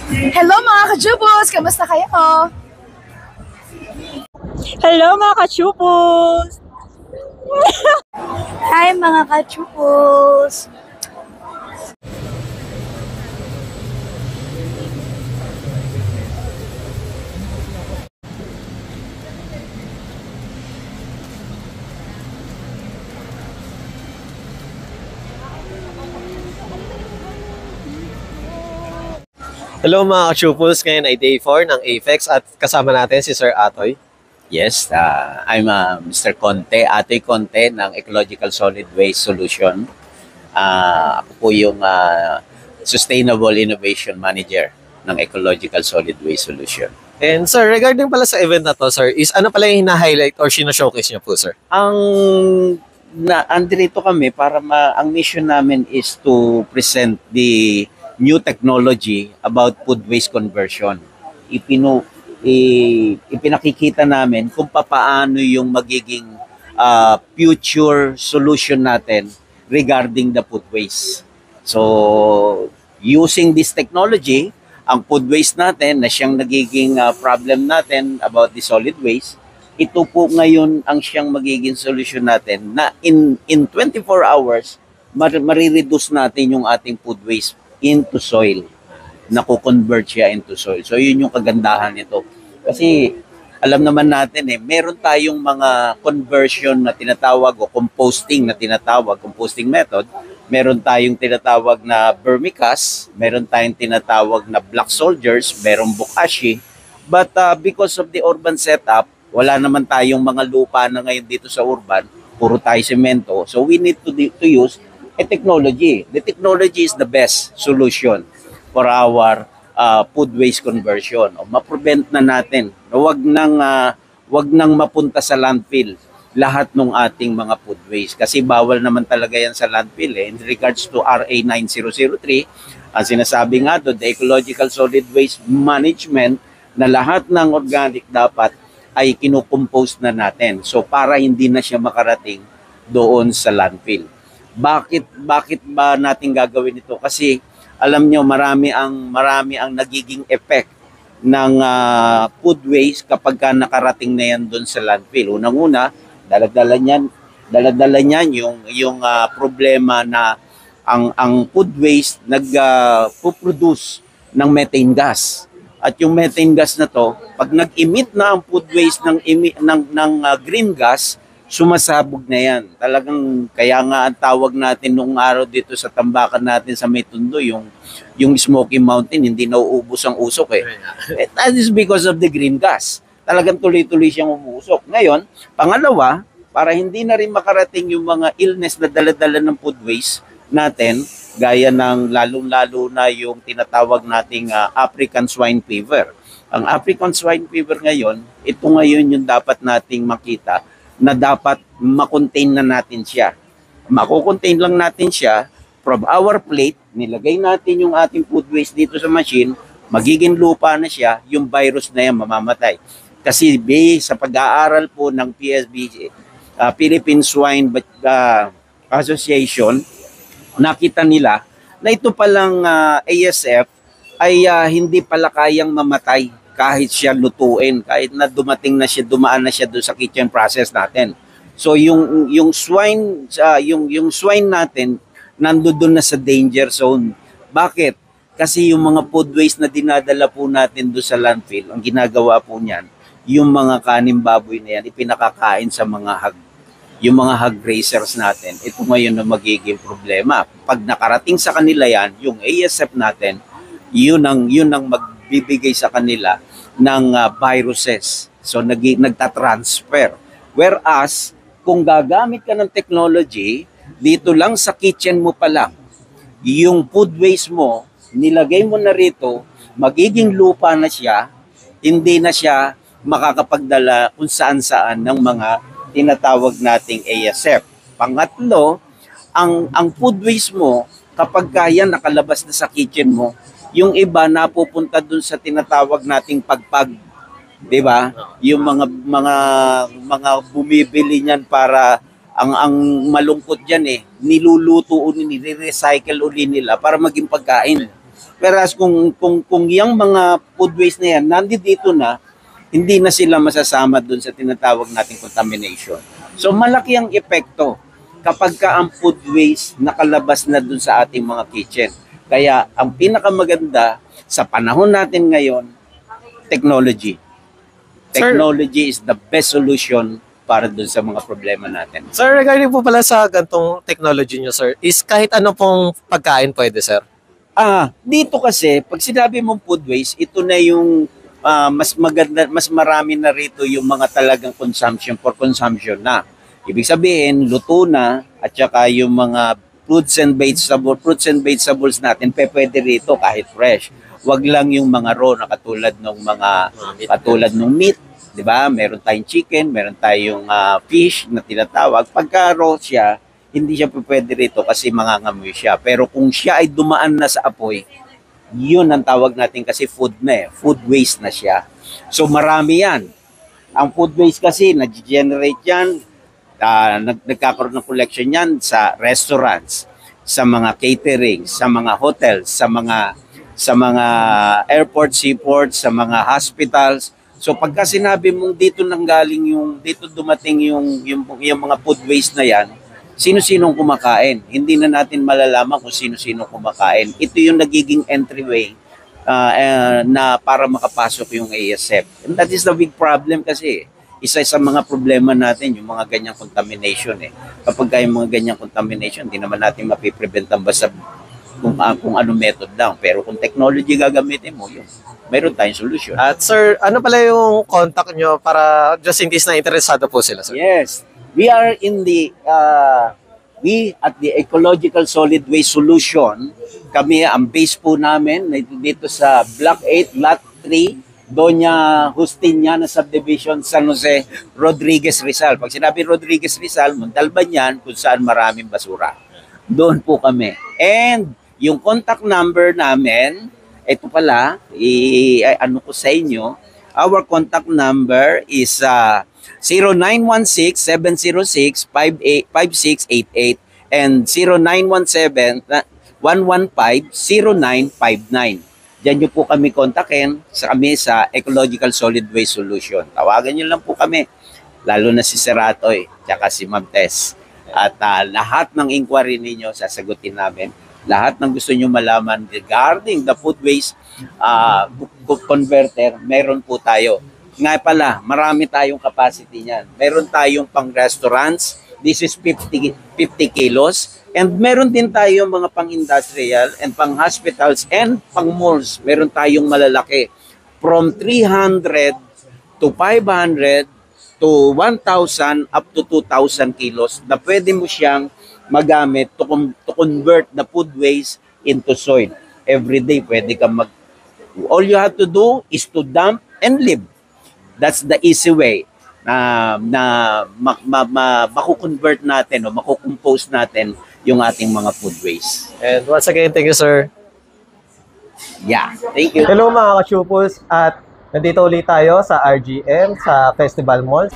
Hello mga kajubos! Kamusta kayo? Hello mga kachupos! Hi mga kajubos! Hello mga ka-Chupals, ngayon ay day 4 ng AFEX at kasama natin si Sir Atoy. Yes, I'm Mr. Conte, Atoy Conte ng Ecological Solid Waste Solution. Ako po yung Sustainable Innovation Manager ng Ecological Solid Waste Solution. And sir, regarding pala sa event na to, sir, is ano pala yung hina-highlight or sino-showcase niyo po, sir? Andito kami para ang mission namin is to present the new technology about food waste conversion. Ipinakikita namin kung paano yung magiging future solution natin regarding the food waste. So, using this technology, ang food waste natin na siyang nagiging problem natin about the solid waste, ito po ngayon ang siyang magiging solution natin na in 24 hours, marireduce natin yung ating food waste into soil. Naku-convert siya into soil. So yun yung kagandahan nito. Kasi alam naman natin meron tayong mga conversion na tinatawag o composting method. Meron tayong tinatawag na vermicast, meron tayong tinatawag na black soldiers, merong bokashi. But because of the urban setup, wala naman tayong mga lupa na ngayon dito sa urban, puro tayo semento. So we need to use a technology. The technology is the best solution for our food waste conversion. O ma-prevent na natin. Wag nang mapunta sa landfill lahat ng ating mga food waste. Kasi bawal naman talaga yan sa landfill. In regards to RA 9003, ang sinasabi nga doon, the Ecological Solid Waste Management, na lahat ng organic dapat ay kinukompose na natin. So para hindi na siya makarating doon sa landfill. Bakit ba natin gagawin ito? Kasi alam nyo, marami ang nagiging effect ng food waste kapag nakarating na yan doon sa landfill. Unang-una, daladala niyan yung problema na ang food waste nagpo-produce ng methane gas. At yung methane gas na to, pag nag-emit na ang food waste ng green gas, sumasabog na yan. Talagang kaya nga ang tawag natin nung araw dito sa tambakan natin sa May Tondo, yung Smoky Mountain, hindi nauubos ang usok That is because of the green gas. Talagang tuloy-tuloy siyang umuusok. Ngayon, pangalawa, para hindi na rin makarating yung mga illness na dala-dala ng food waste natin, gaya ng lalong-lalo na yung tinatawag nating African swine fever. Ang African swine fever ngayon, ito ngayon yung dapat nating makita na dapat makontain na natin siya. Mako-contain lang natin siya from our plate, nilagay natin yung ating food waste dito sa machine, magiging lupa na siya, yung virus na yan mamamatay. Kasi sa pag-aaral po ng PSB, Philippine Swine Association, nakita nila na ito palang ASF ay hindi pala kayang mamatay kahit siya lutuin, kahit na dumaan na siya doon sa kitchen process natin. So yung swine natin nandoon na sa danger zone. Bakit? Kasi yung mga food waste na dinadala po natin doon sa landfill, ang ginagawa po niyan, yung mga kanim baboy na yan ipinakakain sa mga yung mga hog raisers natin. Ito ngayon na magiging problema. Pag nakarating sa kanila yan, yung ASF natin, yun ang magbibigay sa kanila ng viruses. So nagtatransfer. Whereas kung gagamit ka ng technology, dito lang sa kitchen mo pa lang, yung food waste mo, nilagay mo na rito, magiging lupa na siya, hindi na siya makakapagdala kung saan-saan ng mga tinatawag nating ASF. Pangatlo, ang food waste mo, kapag kaya nakalabas na sa kitchen mo, yung iba napupunta dun sa tinatawag nating pagpag, 'di ba? Yung mga bumibili niyan para ang malungkot diyan niluluto o nire-recycle uli nila para maging pagkain. Whereas kung yung mga food waste na yan, nandito na, hindi na sila masasama dun sa tinatawag nating contamination. So malaki ang epekto kapag ka ang food waste nakalabas na dun sa ating mga kitchen. Kaya ang pinakamaganda sa panahon natin ngayon, technology. Sir- Technology is the best solution para dun sa mga problema natin. Sir, regarding po pala sa gantong technology nyo, sir, is kahit ano pong pagkain pwede, sir? Dito kasi, pag sinabi mong food waste, ito na yung mas maganda, mas marami na rito yung mga talagang consumption for consumption na. Ibig sabihin, luto na at saka yung mga fruits and vegetables natin pwede rito kahit fresh. Wag lang yung mga raw na katulad ng meat, 'di ba? Meron tayong chicken, meron tayong fish na tinatawag. Pagka raw siya, hindi siya pwede rito kasi mangangamoy siya. Pero kung siya ay dumaan na sa apoy, yun ang tawag natin kasi food na food waste na siya. So marami yan. Ang food waste kasi, nag-generate yan, nagkakaroon ng collection yan sa restaurants, sa mga catering, sa mga hotels, sa mga airport, seaports, sa mga hospitals. So pagka sinabi mong dito dumating yung mga food waste na yan, sino-sinong kumakain. Hindi na natin malalaman kung sino-sino kumakain. Ito yung nagiging entryway na para makapasok yung ASF. And that is the big problem kasi. Isa sa mga problema natin, yung mga ganyang contamination. Kapag yung mga ganyang contamination, hindi naman natin mapipreventan basta kung ano method lang. Pero kung technology gagamitin mo, yun, meron tayong solution. At sir, ano pala yung contact nyo para just in case na interesado po sila, sir? Yes. We are we at the Ecological Solid Waste Solution, kami, ang base po namin dito sa Block 8, Lot 3, Doña Justiniana Subdivision, San Jose, Rodriguez, Rizal. Pag sinabi Rodriguez, Rizal, Montalban yan, kung saan maraming basura. Doon po kami. And yung contact number namin, ito pala, ano ko sa inyo, our contact number is 0916-706-5688 and 0917-115-0959. Diyan nyo po kami kontakin kami sa Ecological Solid Waste Solution. Tawagan nyo lang po kami, lalo na si Seratoy, tsaka si Ma'am Tess. At lahat ng inquiry ninyo, sasagutin namin. Lahat ng gusto nyo malaman regarding the food waste converter, meron po tayo. Nga pala, marami tayong capacity niyan. Meron tayong pang restaurants, this is 50 kilos. And meron din tayong mga pang-industrial and pang-hospitals and pang-malls. Meron tayong malalaki. From 300 to 500 to 1,000 up to 2,000 kilos na pwede mo siyang magamit to convert the food waste into soil. Every day, pwede ka all you have to do is to dump and live. That's the easy way na makukonvert natin o makukompose natin yung ating mga food waste. And once again, thank you, sir. Yeah, thank you. Hello mga ka-chupos, at nandito ulit tayo sa RGM sa Festival Mall.